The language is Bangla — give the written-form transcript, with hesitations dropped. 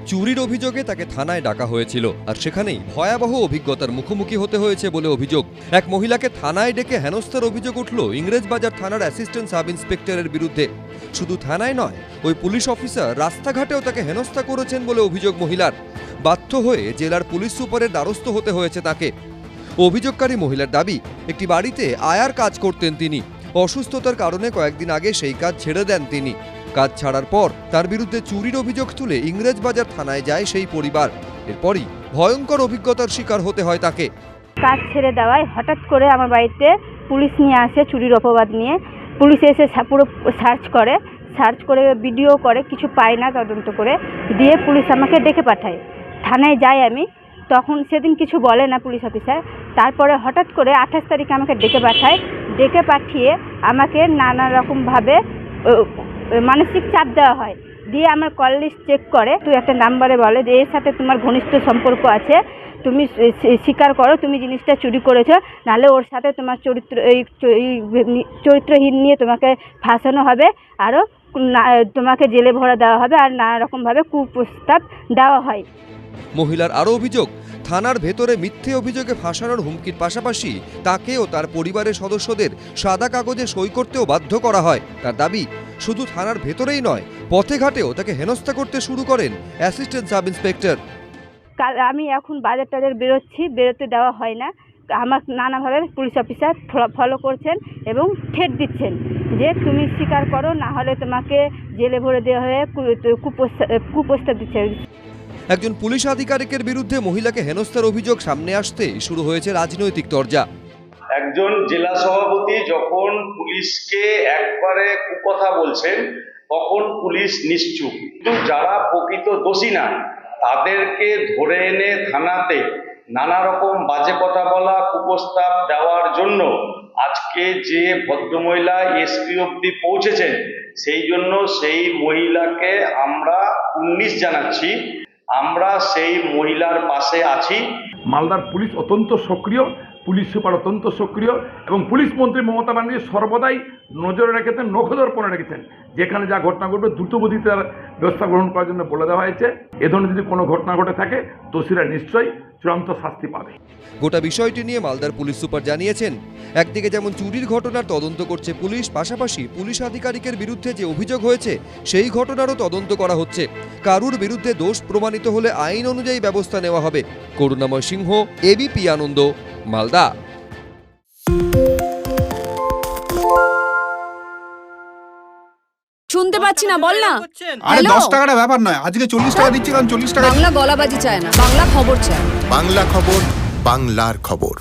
চুরির অভিযোগে তাকে থানায় ডাকা হয়েছিল আর সেখানেই ভয়াবহ অভিজ্ঞতার মুখোমুখি হতে হয়েছে বলে অভিযোগ। এক মহিলাকে থানায় ডেকে হেনস্থার অভিযোগ উঠল ইংরেজবাজার থানার অ্যাসিস্ট্যান্ট সাব ইন্সপেক্টরের বিরুদ্ধে। শুধু থানায় নয়, ওই পুলিশ অফিসার রাস্তাঘাটেও তাকে হেনস্থা করেছেন বলে অভিযোগ মহিলার। বাধ্য হয়ে জেলার পুলিশ সুপারের দ্বারস্থ হতে হয়েছে তাকে। অভিযোগকারী মহিলার দাবি, একটি বাড়িতে আয়ার কাজ করতেন তিনি। অসুস্থতার কারণে কয়েকদিন আগে সেই কাজ ছেড়ে দেন তিনি। কাজ ছাড়ার পর তার বিরুদ্ধে চুরির অভিযোগ তুলে ইংরেজবাজার থানায় যায় সেই পরিবার। এরপরই ভয়ঙ্কর অভিজ্ঞতার শিকার হতে হয় তাকে। কাজ ছেড়ে দেওয়ায় হঠাৎ করে আমার বাড়িতে পুলিশ নিয়ে আসে চুরির অপবাদ নিয়ে। পুলিশ এসে পুরো সার্চ করে ভিডিও করে, কিছু পায় না, তদন্ত করে দিয়ে পুলিশ আমাকে ডেকে পাঠায়। থানায় যাই আমি, তখন সেদিন কিছু বলে না পুলিশ অফিসার। তারপরে হঠাৎ করে 28 তারিখে আমাকে ডেকে পাঠায়। ডেকে পাঠিয়ে আমাকে নানা রকমভাবে মানসিক চাপ দেওয়া হয়। দিয়ে আমার কল লিস্ট চেক করে, তুই একটা নাম্বারে বলে যে এর সাথে তোমার ঘনিষ্ঠ সম্পর্ক আছে, তুমি স্বীকার করো তুমি জিনিসটা চুরি করেছো, নাহলে ওর সাথে তোমার চরিত্রহীন নিয়ে তোমাকে ফাঁসানো হবে, আরও তোমাকে জেলে ভরা দেওয়া হবে, আর নানা রকমভাবে কুপ্রস্তাব দেওয়া হয়। মহিলার আরও অভিযোগ, থানার ভেতরে মিথ্যে অভিযোগে ফাঁসানোর হুমকির পাশাপাশি তাকে ও তার পরিবারের সদস্যদের সাদা কাগজে সই করতেও বাধ্য করা হয়। তার দাবি, শুধু থানার ভেতরেই নয়, পথে ঘাটেও তাকে হেনস্থা করতে শুরু করেন অ্যাসিস্ট্যান্ট সাব ইন্সপেক্টর। আমি এখন বাজার টাজার বেরোতে দেওয়া হয় না। আমার নানাভাবে পুলিশ অফিসার ফলো করছেন এবং থ্রেট দিচ্ছেন যে তুমি স্বীকার করো, না হলে তোমাকে জেলে ভরে দেওয়া হয়ে কুপ্রস্তাব দিচ্ছে। একজন পুলিশ আধিকারিকের বিরুদ্ধে মহিলাকে হেনস্থার অভিযোগ সামনে আসতে শুরু হয়েছে রাজনৈতিক তরজা। একজন জেলা সভাপতি যখন পুলিশকে একবারে কুকথা বলছেন, তখন পুলিশ নিশ্চুপ। কিন্তু যারা প্রকৃত দোষী না, তাদেরকে ধরে এনে থানাতে নানা রকম বাজে কথা বলা, কুপ্রস্তাব দেওয়ার জন্য আজকে যে ভদ্রমহিলা এসপি অবধি পৌঁছেছেন, সেই জন্য সেই মহিলাকে আমরা 19 জানাচ্ছি। আমরা সেই মহিলার পাশে আছি। মালদার পুলিশ অত্যন্ত সক্রিয়, পুলিশ সুপার অত্যন্ত সক্রিয় এবং পুলিশ মন্ত্রী মমতা ব্যানার্জি সর্বদাই নজরে রেখেছেন, নখদর্পণে রেখেছেন। যেখানে যা ঘটনা ঘটবে দ্রুতগতিতে ব্যবস্থা গ্রহণ করার জন্য বলে দেওয়া হয়েছে। এ ধরনের যদি কোনো ঘটনা ঘটে থাকে, দোষীরা নিশ্চয়ই চূড়ান্ত শাস্তি পাবে। গোটা বিষয়টি নিয়ে মালদার পুলিশ সুপার জানিয়েছেন, একদিকে যেমন চুরির ঘটনার তদন্ত করছে পুলিশ, পাশাপাশি পুলিশ আধিকারিকের বিরুদ্ধে যে অভিযোগ হয়েছে সেই ঘটনারও তদন্ত করা হচ্ছে। কারুর বিরুদ্ধে দোষ প্রমাণিত হলে আইন অনুযায়ী ব্যবস্থা নেওয়া হবে। করুণাময় সিংহ, এবিপি আনন্দ, মালদা। শুনতে পাচ্ছি না, বল না। আরে 10 টাকাটা ব্যাপার নয়, আজকে 40 টাকা দিচ্ছি, কারণ 40 টাকা। বাংলা গলাবাজি চায় না, বাংলা খবর চায়। বাংলা খবর, বাংলার খবর।